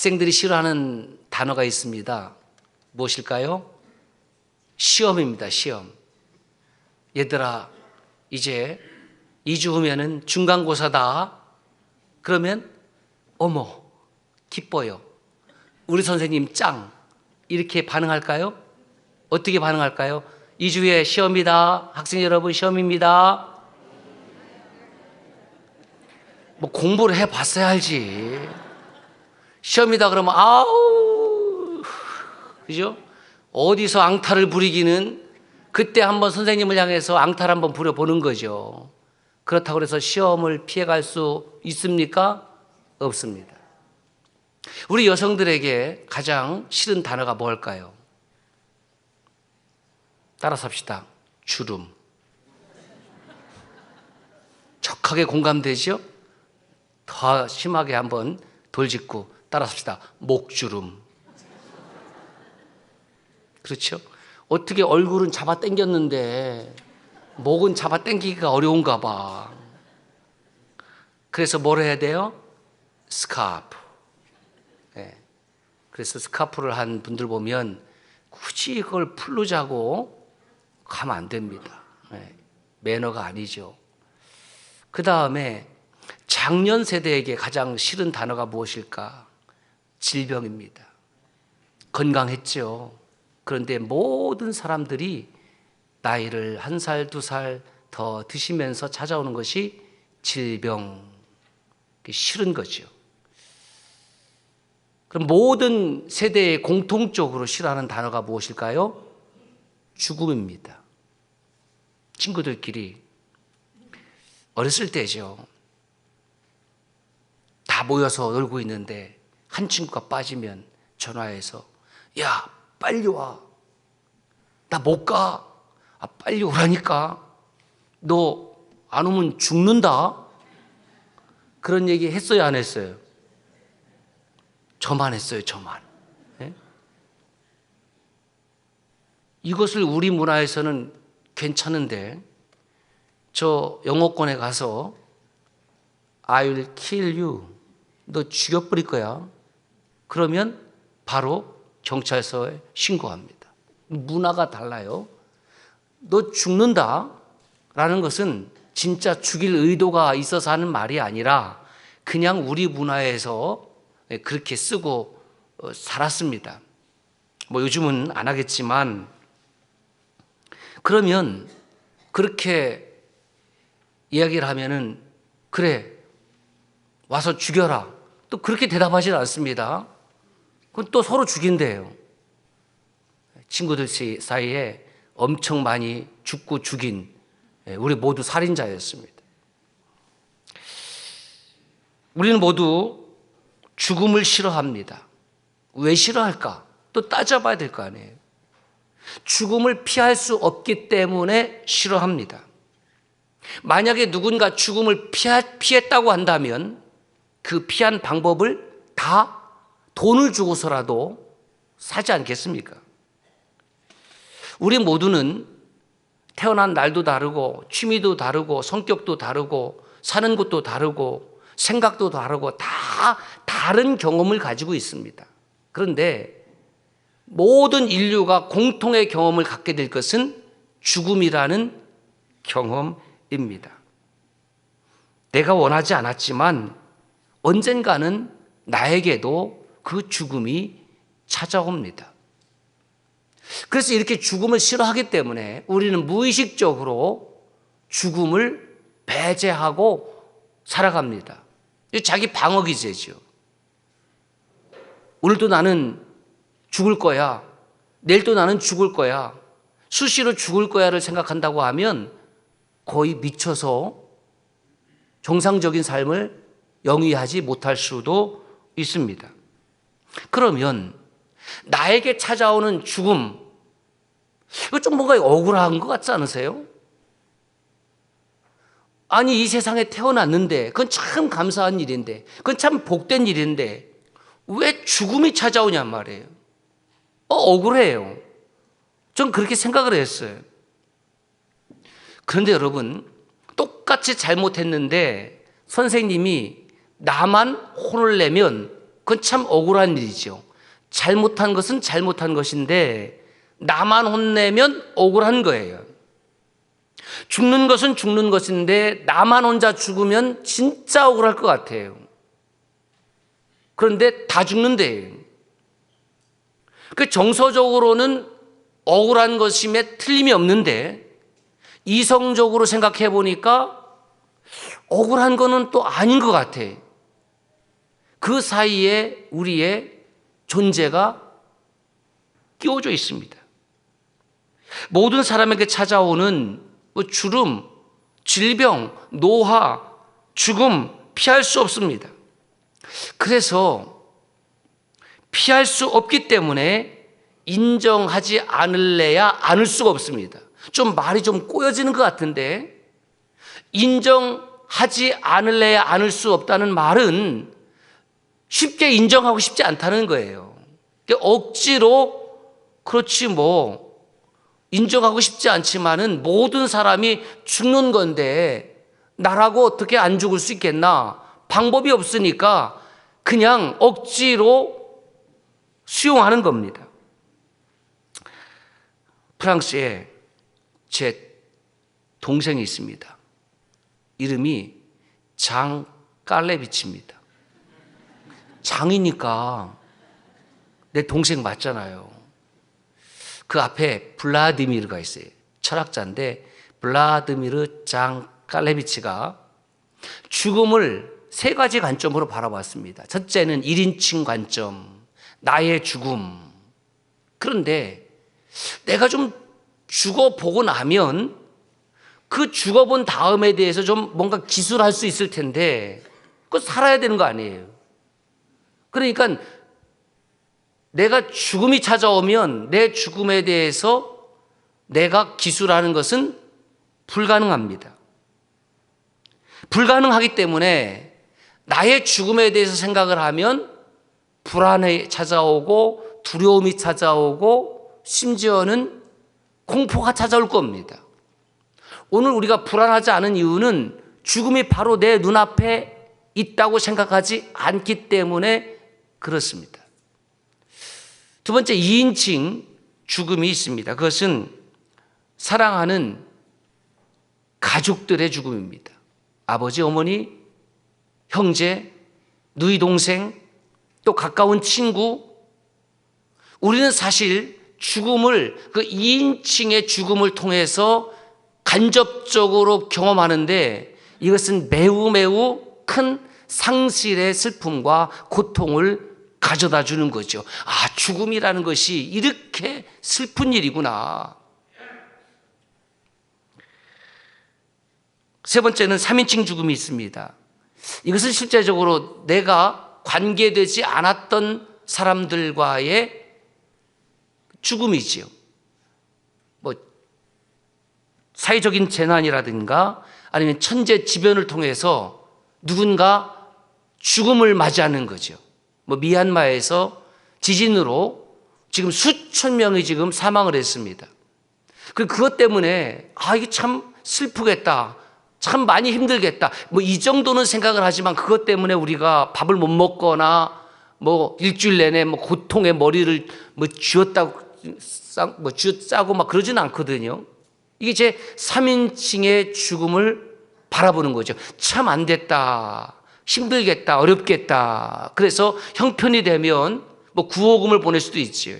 학생들이 싫어하는 단어가 있습니다. 무엇일까요? 시험입니다. 시험. 얘들아, 이제 2주 후면은 중간고사다. 그러면 어머, 기뻐요. 우리 선생님 짱. 이렇게 반응할까요? 어떻게 반응할까요? 2주 후에 시험이다. 학생 여러분 시험입니다. 뭐 공부를 해봤어야 알지. 시험이다 그러면 아우, 그죠? 어디서 앙탈을 부리기는 그때 한번 선생님을 향해서 앙탈 한번 부려보는 거죠. 그렇다고 해서 시험을 피해갈 수 있습니까? 없습니다. 우리 여성들에게 가장 싫은 단어가 뭘까요? 따라서 합시다. 주름. 척하게 공감되죠? 더 심하게 한번 돌직구 따라서 합시다. 목주름. 그렇죠? 어떻게 얼굴은 잡아 당겼는데 목은 잡아 당기기가 어려운가 봐. 그래서 뭘 해야 돼요? 스카프. 네. 그래서 스카프를 한 분들 보면 굳이 그걸 풀로 자고 가면 안 됩니다. 네. 매너가 아니죠. 그 다음에 장년 세대에게 가장 싫은 단어가 무엇일까? 질병입니다. 건강했죠. 그런데 모든 사람들이 나이를 1살, 2살 더 드시면서 찾아오는 것이 질병. 싫은 거죠. 그럼 모든 세대에 공통적으로 싫어하는 단어가 무엇일까요? 죽음입니다. 친구들끼리 어렸을 때죠. 다 모여서 놀고 있는데 한 친구가 빠지면 전화해서 야, 빨리 와. 나 못 가. 아, 빨리 오라니까. 너 안 오면 죽는다. 그런 얘기 했어요, 안 했어요? 저만 했어요, 저만. 네? 이것을 우리 문화에서는 괜찮은데 저 영어권에 가서 I will kill you. 너 죽여버릴 거야. 그러면 바로 경찰서에 신고합니다. 문화가 달라요. 너 죽는다 라는 것은 진짜 죽일 의도가 있어서 하는 말이 아니라 그냥 우리 문화에서 그렇게 쓰고 살았습니다. 뭐 요즘은 안 하겠지만 그러면 그렇게 이야기를 하면은 그래 와서 죽여라. 또 그렇게 대답하지 않습니다. 그건 또 서로 죽인대요. 친구들 사이에 엄청 많이 죽고 죽인 우리 모두 살인자였습니다. 우리는 모두 죽음을 싫어합니다. 왜 싫어할까? 또 따져봐야 될 거 아니에요. 죽음을 피할 수 없기 때문에 싫어합니다. 만약에 누군가 죽음을 피했다고 한다면 그 피한 방법을 다 돈을 주고서라도 사지 않겠습니까? 우리 모두는 태어난 날도 다르고 취미도 다르고 성격도 다르고 사는 곳도 다르고 생각도 다르고 다 다른 경험을 가지고 있습니다. 그런데 모든 인류가 공통의 경험을 갖게 될 것은 죽음이라는 경험입니다. 내가 원하지 않았지만 언젠가는 나에게도 그 죽음이 찾아옵니다. 그래서 이렇게 죽음을 싫어하기 때문에 우리는 무의식적으로 죽음을 배제하고 살아갑니다. 자기 방어 기제죠. 오늘도 나는 죽을 거야. 내일도 나는 죽을 거야. 수시로 죽을 거야를 생각한다고 하면 거의 미쳐서 정상적인 삶을 영위하지 못할 수도 있습니다. 그러면 나에게 찾아오는 죽음, 이거 좀 뭔가 억울한 것 같지 않으세요? 아니 이 세상에 태어났는데 그건 참 감사한 일인데 그건 참 복된 일인데 왜 죽음이 찾아오냔 말이에요. 억울해요. 전 그렇게 생각을 했어요. 그런데 여러분 똑같이 잘못했는데 선생님이 나만 혼을 내면 그건 참 억울한 일이죠. 잘못한 것은 잘못한 것인데 나만 혼내면 억울한 거예요. 죽는 것은 죽는 것인데 나만 혼자 죽으면 진짜 억울할 것 같아요. 그런데 다 죽는데, 그 정서적으로는 억울한 것임에 틀림이 없는데 이성적으로 생각해 보니까 억울한 거는 또 아닌 것 같아. 그 사이에 우리의 존재가 끼워져 있습니다. 모든 사람에게 찾아오는 주름, 질병, 노화, 죽음 피할 수 없습니다. 그래서 피할 수 없기 때문에 인정하지 않을래야 않을 수가 없습니다. 좀 말이 좀 꼬여지는 것 같은데, 인정하지 않을래야 않을 수 없다는 말은 쉽게 인정하고 싶지 않다는 거예요. 억지로 그렇지 뭐 인정하고 싶지 않지만은 모든 사람이 죽는 건데 나라고 어떻게 안 죽을 수 있겠나? 방법이 없으니까 그냥 억지로 수용하는 겁니다. 프랑스에 제 동생이 있습니다. 이름이 장 깔레비치입니다. 장이니까 내 동생 맞잖아요. 그 앞에 블라디미르가 있어요. 철학자인데 블라디미르 장 깔레비치가 죽음을 세 가지 관점으로 바라봤습니다. 첫째는 1인칭 관점, 나의 죽음. 그런데 내가 좀 죽어보고 나면 그 죽어본 다음에 대해서 좀 뭔가 기술할 수 있을 텐데 그거 살아야 되는 거 아니에요. 그러니까 내가 죽음이 찾아오면 내 죽음에 대해서 내가 기술하는 것은 불가능합니다. 불가능하기 때문에 나의 죽음에 대해서 생각을 하면 불안이 찾아오고 두려움이 찾아오고 심지어는 공포가 찾아올 겁니다. 오늘 우리가 불안하지 않은 이유는 죽음이 바로 내 눈앞에 있다고 생각하지 않기 때문에 그렇습니다. 두 번째, 2인칭 죽음이 있습니다. 그것은 사랑하는 가족들의 죽음입니다. 아버지, 어머니, 형제, 누이 동생, 또 가까운 친구. 우리는 사실 죽음을, 그 2인칭의 죽음을 통해서 간접적으로 경험하는데 이것은 매우 매우 큰 상실의 슬픔과 고통을 가져다 주는 거죠. 아, 죽음이라는 것이 이렇게 슬픈 일이구나. 세 번째는 3인칭 죽음이 있습니다. 이것은 실제적으로 내가 관계되지 않았던 사람들과의 죽음이지요. 뭐 사회적인 재난이라든가 아니면 천재지변을 통해서 누군가 죽음을 맞이하는 거죠. 뭐 미얀마에서 지진으로 지금 수천 명이 지금 사망을 했습니다. 그것 때문에 이게 참 슬프겠다, 참 많이 힘들겠다, 뭐 이 정도는 생각을 하지만 그것 때문에 우리가 밥을 못 먹거나 뭐 일주일 내내 뭐 고통의 머리를 뭐 쥐어짜고 막 그러진 않거든요. 이게 제 3인칭의 죽음을 바라보는 거죠. 참 안 됐다, 힘들겠다, 어렵겠다. 그래서 형편이 되면 뭐 구호금을 보낼 수도 있지요.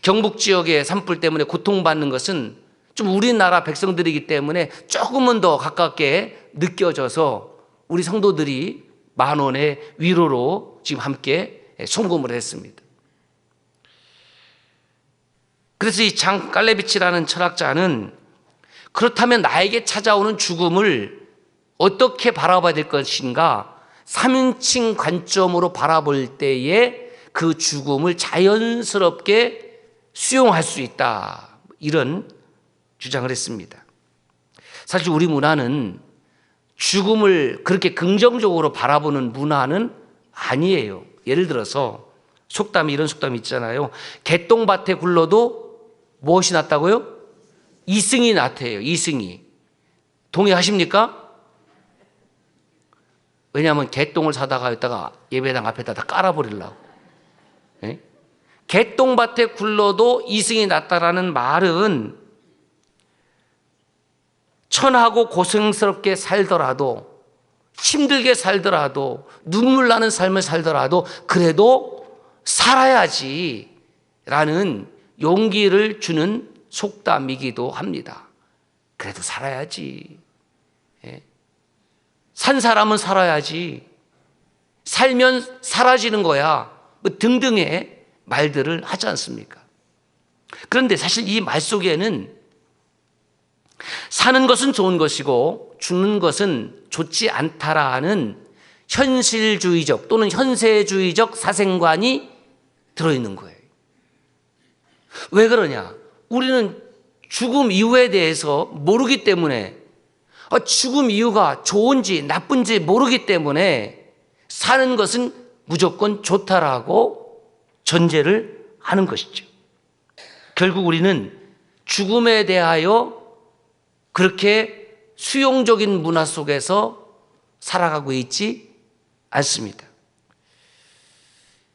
경북 지역의 산불 때문에 고통받는 것은 좀 우리나라 백성들이기 때문에 조금은 더 가깝게 느껴져서 우리 성도들이 10,000원의 위로로 지금 함께 송금을 했습니다. 그래서 이 장 깔레비치라는 철학자는 그렇다면 나에게 찾아오는 죽음을 어떻게 바라봐야 될 것인가? 3인칭 관점으로 바라볼 때에 그 죽음을 자연스럽게 수용할 수 있다. 이런 주장을 했습니다. 사실 우리 문화는 죽음을 그렇게 긍정적으로 바라보는 문화는 아니에요. 예를 들어서 이런 속담이 있잖아요. 개똥밭에 굴러도 무엇이 낫다고요? 이승이 낫대요. 이승이. 동의하십니까? 왜냐하면 개똥을 사다가 여기다가 예배당 앞에다 다 깔아버리려고. 예? 개똥밭에 굴러도 이승이 낫다라는 말은 천하고 고생스럽게 살더라도, 힘들게 살더라도, 눈물 나는 삶을 살더라도 그래도 살아야지 라는 용기를 주는 속담이기도 합니다. 그래도 살아야지. 예. 산 사람은 살아야지. 살면 사라지는 거야. 뭐 등등의 말들을 하지 않습니까? 그런데 사실 이 말 속에는 사는 것은 좋은 것이고 죽는 것은 좋지 않다라는 현실주의적 또는 현세주의적 사생관이 들어있는 거예요. 왜 그러냐? 우리는 죽음 이유에 대해서 모르기 때문에, 죽음 이유가 좋은지 나쁜지 모르기 때문에 사는 것은 무조건 좋다라고 전제를 하는 것이죠. 결국 우리는 죽음에 대하여 그렇게 수용적인 문화 속에서 살아가고 있지 않습니다.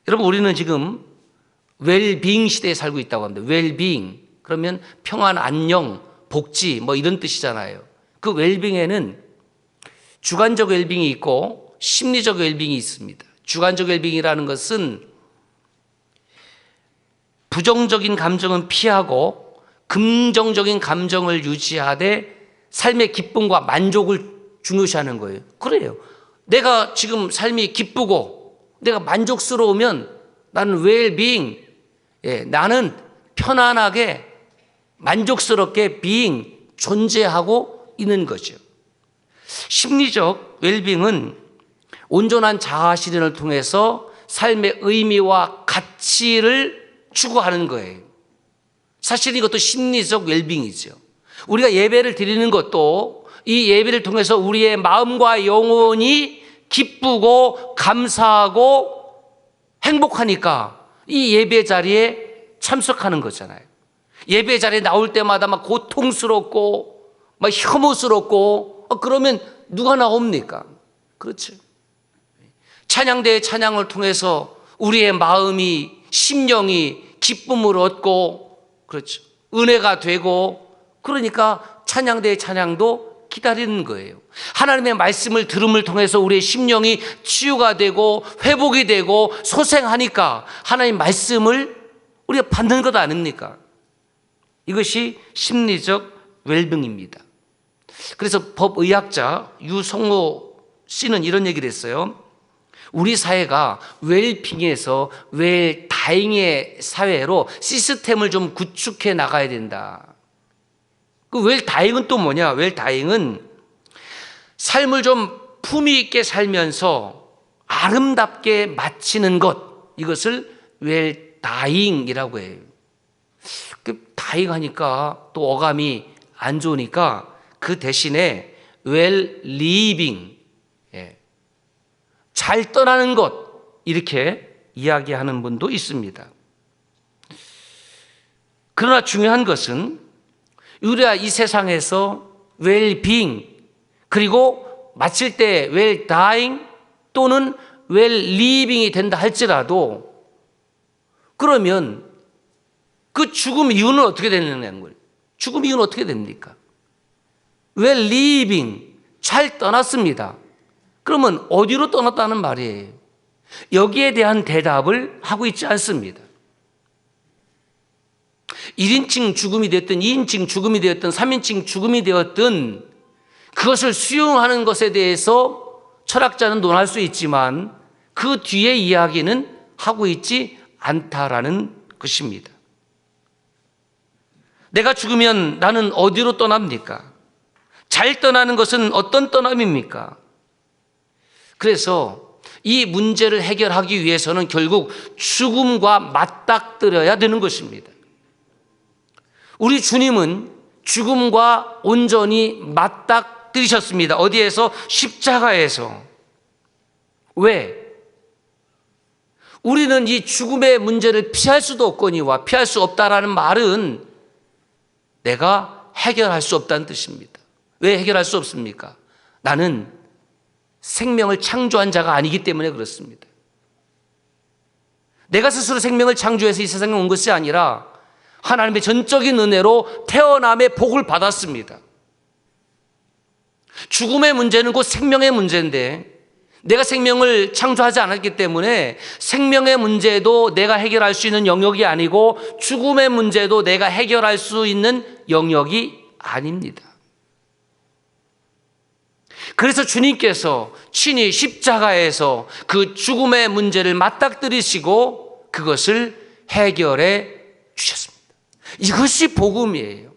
여러분, 우리는 지금 웰빙 시대에 살고 있다고 합니다. 웰빙, 그러면 평안, 안녕, 복지 뭐 이런 뜻이잖아요. 그 웰빙에는 주관적 웰빙이 있고 심리적 웰빙이 있습니다. 주관적 웰빙이라는 것은 부정적인 감정은 피하고 긍정적인 감정을 유지하되 삶의 기쁨과 만족을 중요시하는 거예요. 그래요. 내가 지금 삶이 기쁘고 내가 만족스러우면 나는 웰빙, 나는 편안하게 만족스럽게 being, 존재하고 있는 거죠. 심리적 웰빙은 온전한 자아 실현을 통해서 삶의 의미와 가치를 추구하는 거예요. 사실 이것도 심리적 웰빙이죠. 우리가 예배를 드리는 것도 이 예배를 통해서 우리의 마음과 영혼이 기쁘고 감사하고 행복하니까 이 예배 자리에 참석하는 거잖아요. 예배 자리에 나올 때마다 막 고통스럽고 막 혐오스럽고 그러면 누가 나옵니까? 그렇죠. 찬양대의 찬양을 통해서 우리의 마음이 심령이 기쁨을 얻고, 그렇죠, 은혜가 되고, 그러니까 찬양대의 찬양도 기다리는 거예요. 하나님의 말씀을 들음을 통해서 우리의 심령이 치유가 되고 회복이 되고 소생하니까 하나님 말씀을 우리가 받는 것 아닙니까? 이것이 심리적 웰빙입니다. 그래서 법의학자 유성호 씨는 이런 얘기를 했어요. 우리 사회가 웰빙에서 웰다잉의 사회로 시스템을 좀 구축해 나가야 된다. 그 웰다잉은 또 뭐냐? 웰다잉은 삶을 좀 품위 있게 살면서 아름답게 마치는 것, 이것을 웰다잉이라고 해요. 그 다잉 하니까 또 어감이 안 좋으니까 그 대신에 웰리빙, 잘 떠나는 것, 이렇게 이야기하는 분도 있습니다. 그러나 중요한 것은 우리가 이 세상에서 웰빙, 그리고 마칠 때 웰다잉 또는 웰리빙이 된다 할지라도 그러면 그 죽음 이유는 어떻게 되느냐는 거예요. 죽음 이유는 어떻게 됩니까? 웰리빙, 잘 떠났습니다. 그러면 어디로 떠났다는 말이에요? 여기에 대한 대답을 하고 있지 않습니다. 1인칭 죽음이 되었든 2인칭 죽음이 되었든 3인칭 죽음이 되었든 그것을 수용하는 것에 대해서 철학자는 논할 수 있지만 그 뒤에 이야기는 하고 있지 않다라는 것입니다. 내가 죽으면 나는 어디로 떠납니까? 잘 떠나는 것은 어떤 떠남입니까? 그래서 이 문제를 해결하기 위해서는 결국 죽음과 맞닥뜨려야 되는 것입니다. 우리 주님은 죽음과 온전히 맞닥뜨리셨습니다. 어디에서? 십자가에서. 왜? 우리는 이 죽음의 문제를 피할 수도 없거니와 피할 수 없다라는 말은 내가 해결할 수 없다는 뜻입니다. 왜 해결할 수 없습니까? 나는 생명을 창조한 자가 아니기 때문에 그렇습니다. 내가 스스로 생명을 창조해서 이 세상에 온 것이 아니라 하나님의 전적인 은혜로 태어남의 복을 받았습니다. 죽음의 문제는 곧 생명의 문제인데 내가 생명을 창조하지 않았기 때문에 생명의 문제도 내가 해결할 수 있는 영역이 아니고 죽음의 문제도 내가 해결할 수 있는 영역이 아닙니다. 그래서 주님께서 친히 십자가에서 그 죽음의 문제를 맞닥뜨리시고 그것을 해결해 주셨습니다. 이것이 복음이에요.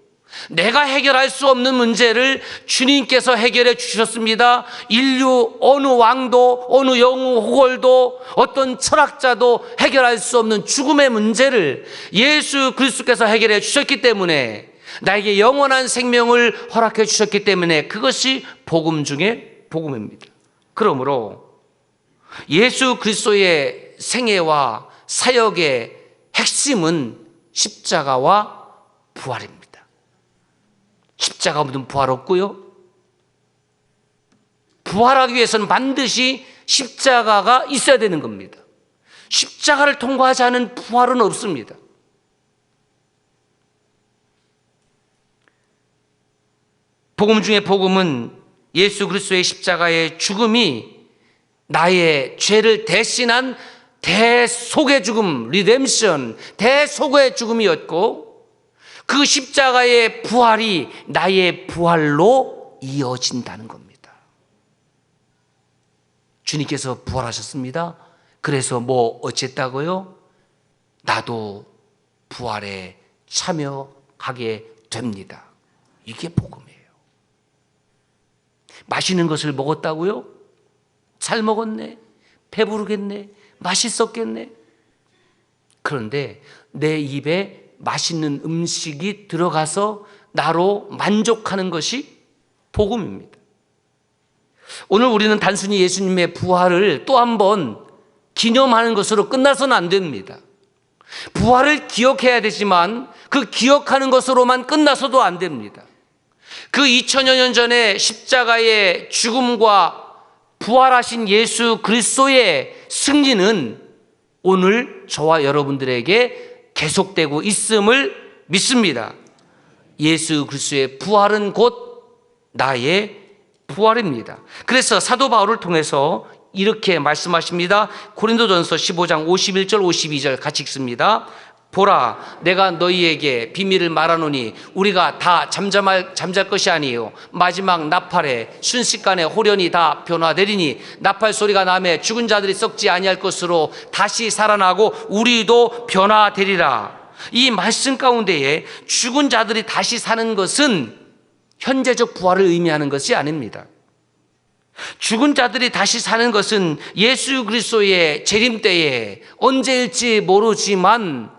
내가 해결할 수 없는 문제를 주님께서 해결해 주셨습니다. 인류 어느 왕도 어느 영웅 호걸도 어떤 철학자도 해결할 수 없는 죽음의 문제를 예수 그리스도께서 해결해 주셨기 때문에 나에게 영원한 생명을 허락해 주셨기 때문에 그것이 복음 중에 복음입니다. 그러므로 예수 그리스도의 생애와 사역의 핵심은 십자가와 부활입니다. 십자가 없는 부활 없고요. 부활하기 위해서는 반드시 십자가가 있어야 되는 겁니다. 십자가를 통과하지 않은 부활은 없습니다. 복음 중에 복음은 예수 그리스도의 십자가의 죽음이 나의 죄를 대신한 대속의 죽음, 리뎀션, 대속의 죽음이었고 그 십자가의 부활이 나의 부활로 이어진다는 겁니다. 주님께서 부활하셨습니다. 그래서 뭐 어쨌다고요? 나도 부활에 참여하게 됩니다. 이게 복음이에요. 맛있는 것을 먹었다고요? 잘 먹었네, 배부르겠네, 맛있었겠네. 그런데 내 입에 맛있는 음식이 들어가서 나로 만족하는 것이 복음입니다. 오늘 우리는 단순히 예수님의 부활을 또 한 번 기념하는 것으로 끝나서는 안 됩니다. 부활을 기억해야 되지만 그 기억하는 것으로만 끝나서도 안 됩니다. 그 2000여 년 전에 십자가의 죽음과 부활하신 예수 그리스도의 승리는 오늘 저와 여러분들에게 계속되고 있음을 믿습니다. 예수 그리스도의 부활은 곧 나의 부활입니다. 그래서 사도 바울을 통해서 이렇게 말씀하십니다. 고린도전서 15장 51절 52절 같이 읽습니다. 보라, 내가 너희에게 비밀을 말하노니 우리가 다 잠잘 것이 아니에요. 마지막 나팔에 순식간에 호련히 다 변화되리니 나팔 소리가 나매 죽은 자들이 썩지 아니할 것으로 다시 살아나고 우리도 변화되리라. 이 말씀 가운데에 죽은 자들이 다시 사는 것은 현재적 부활을 의미하는 것이 아닙니다. 죽은 자들이 다시 사는 것은 예수 그리스도의 재림 때에 언제일지 모르지만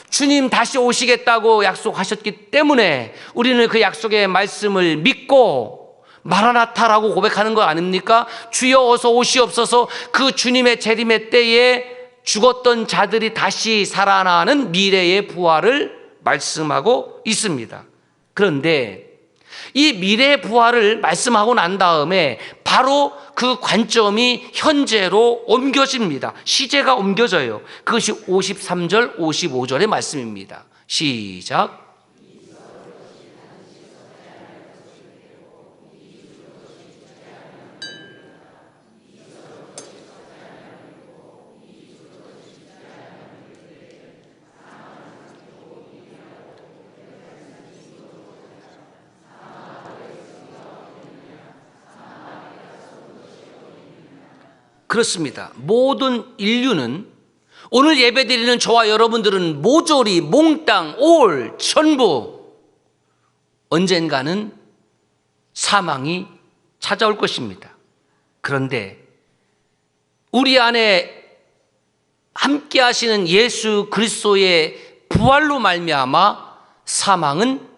주님 다시 오시겠다고 약속하셨기 때문에 우리는 그 약속의 말씀을 믿고 마라나타라고 고백하는 거 아닙니까? 주여 어서 오시옵소서. 그 주님의 재림의 때에 죽었던 자들이 다시 살아나는 미래의 부활을 말씀하고 있습니다. 그런데 이 미래의 부활을 말씀하고 난 다음에 바로 그 관점이 현재로 옮겨집니다. 시제가 옮겨져요. 그것이 53절, 55절의 말씀입니다. 시작. 그렇습니다. 모든 인류는 오늘 예배드리는 저와 여러분들은 모조리 몽땅 전부 언젠가는 사망이 찾아올 것입니다. 그런데 우리 안에 함께 하시는 예수 그리스도의 부활로 말미암아 사망은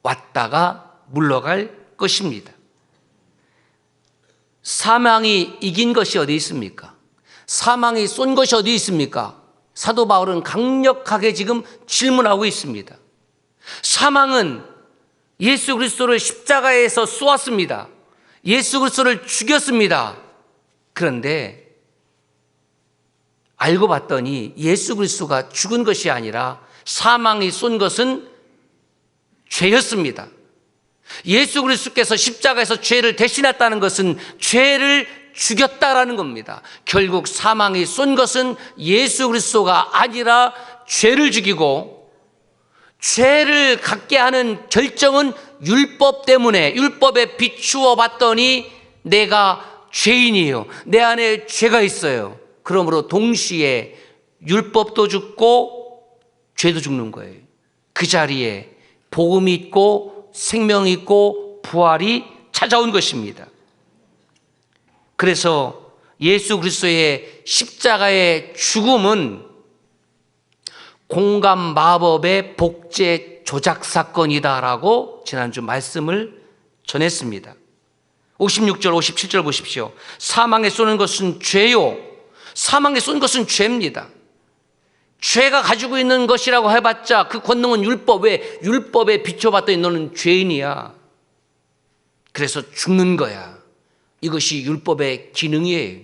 왔다가 물러갈 것입니다. 사망이 이긴 것이 어디 있습니까? 사망이 쏜 것이 어디 있습니까? 사도 바울은 강력하게 지금 질문하고 있습니다. 사망은 예수 그리스도를 십자가에서 쏘았습니다. 예수 그리스도를 죽였습니다. 그런데 알고 봤더니 예수 그리스도가 죽은 것이 아니라 사망이 쏜 것은 죄였습니다. 예수 그리스도께서 십자가에서 죄를 대신했다는 것은 죄를 죽였다라는 겁니다. 결국 사망이 쏜 것은 예수 그리스도가 아니라 죄를 죽이고, 죄를 갖게 하는 결정은 율법 때문에, 율법에 비추어 봤더니 내가 죄인이에요. 내 안에 죄가 있어요. 그러므로 동시에 율법도 죽고 죄도 죽는 거예요. 그 자리에 복음이 있고 생명이 있고 부활이 찾아온 것입니다. 그래서 예수 그리스도의 십자가의 죽음은 공감 마법의 복제 조작 사건이다라고 지난주 말씀을 전했습니다. 56절 57절 보십시오. 사망에 쏘는 것은 죄요. 사망에 쏜 것은 죄입니다. 죄가 가지고 있는 것이라고 해봤자 그 권능은 율법, 왜 율법에 비춰봤더니 너는 죄인이야. 그래서 죽는 거야. 이것이 율법의 기능이에요.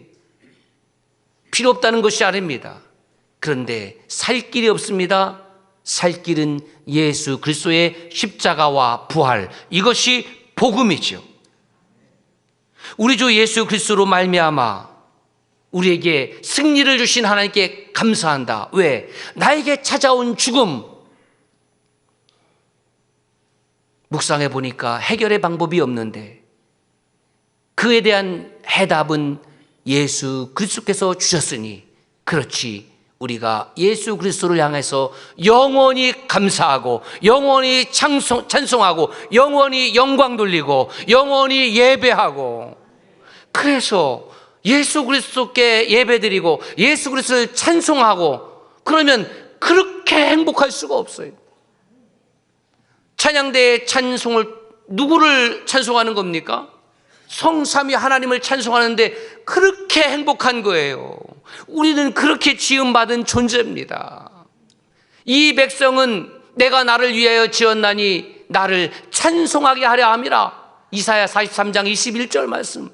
필요 없다는 것이 아닙니다. 그런데 살 길이 없습니다. 살 길은 예수 그리스도의 십자가와 부활, 이것이 복음이죠. 우리 주 예수 그리스도로 말미암아 우리에게 승리를 주신 하나님께 감사한다. 왜? 나에게 찾아온 죽음, 묵상해 보니까 해결의 방법이 없는데 그에 대한 해답은 예수 그리스도께서 주셨으니, 그렇지, 우리가 예수 그리스도를 향해서 영원히 감사하고 영원히 찬송하고 영원히 영광 돌리고 영원히 예배하고, 그래서 예수 그리스도께 예배드리고 예수 그리스도를 찬송하고, 그러면 그렇게 행복할 수가 없어요. 찬양대의 찬송을 누구를 찬송하는 겁니까? 성삼위 하나님을 찬송하는데 그렇게 행복한 거예요. 우리는 그렇게 지음받은 존재입니다. 이 백성은 내가 나를 위하여 지었나니 나를 찬송하게 하려 함이라. 이사야 43장 21절 말씀.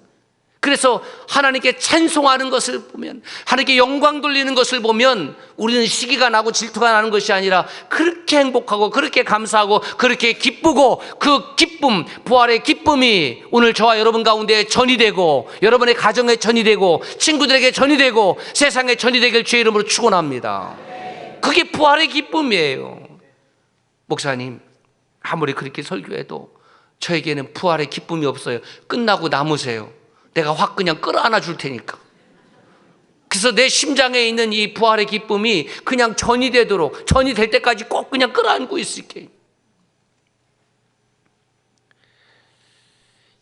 그래서 하나님께 찬송하는 것을 보면, 하나님께 영광 돌리는 것을 보면 우리는 시기가 나고 질투가 나는 것이 아니라 그렇게 행복하고 그렇게 감사하고 그렇게 기쁘고, 그 기쁨, 부활의 기쁨이 오늘 저와 여러분 가운데 전이 되고 여러분의 가정에 전이 되고 친구들에게 전이 되고 세상에 전이 되길 주의 이름으로 축원합니다. 그게 부활의 기쁨이에요. 목사님, 아무리 그렇게 설교해도 저에게는 부활의 기쁨이 없어요. 끝나고 남으세요. 내가 확 그냥 끌어안아 줄 테니까. 그래서 내 심장에 있는 이 부활의 기쁨이 그냥 전이 되도록, 전이 될 때까지 꼭 그냥 끌어안고 있을게.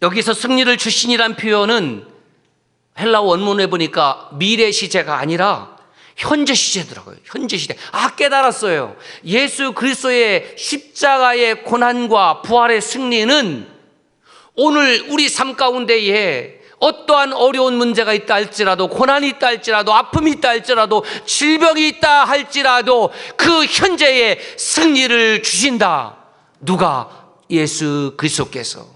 여기서 승리를 주신이란 표현은 헬라어 원문에 보니까 미래 시제가 아니라 현재 시제더라고요. 현재 시제. 아, 깨달았어요. 예수 그리스도의 십자가의 고난과 부활의 승리는 오늘 우리 삶 가운데에 어떠한 어려운 문제가 있다 할지라도, 고난이 있다 할지라도, 아픔이 있다 할지라도, 질병이 있다 할지라도 그 현재의 승리를 주신다. 누가? 예수 그리스도께서.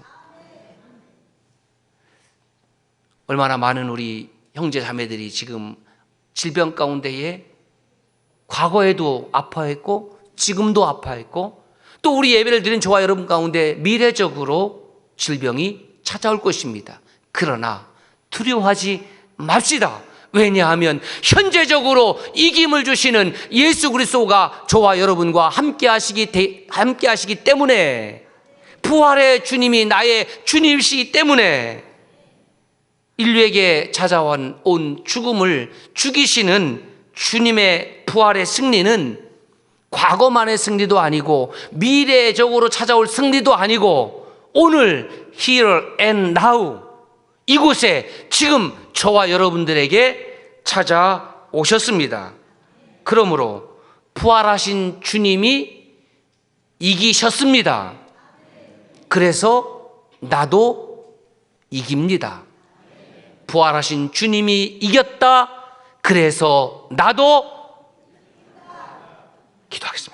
얼마나 많은 우리 형제 자매들이 지금 질병 가운데에 과거에도 아파했고 지금도 아파했고, 또 우리 예배를 드린 저와 여러분 가운데 미래적으로 질병이 찾아올 것입니다. 그러나 두려워하지 맙시다. 왜냐하면 현재적으로 이김을 주시는 예수 그리스도가 저와 여러분과 함께 하시기 때문에, 부활의 주님이 나의 주님이시기 때문에 인류에게 찾아온 죽음을 죽이시는 주님의 부활의 승리는 과거만의 승리도 아니고 미래적으로 찾아올 승리도 아니고, 오늘 here and now 이곳에 지금 저와 여러분들에게 찾아오셨습니다. 그러므로 부활하신 주님이 이기셨습니다. 그래서 나도 이깁니다. 부활하신 주님이 이겼다. 그래서 나도 기도하겠습니다.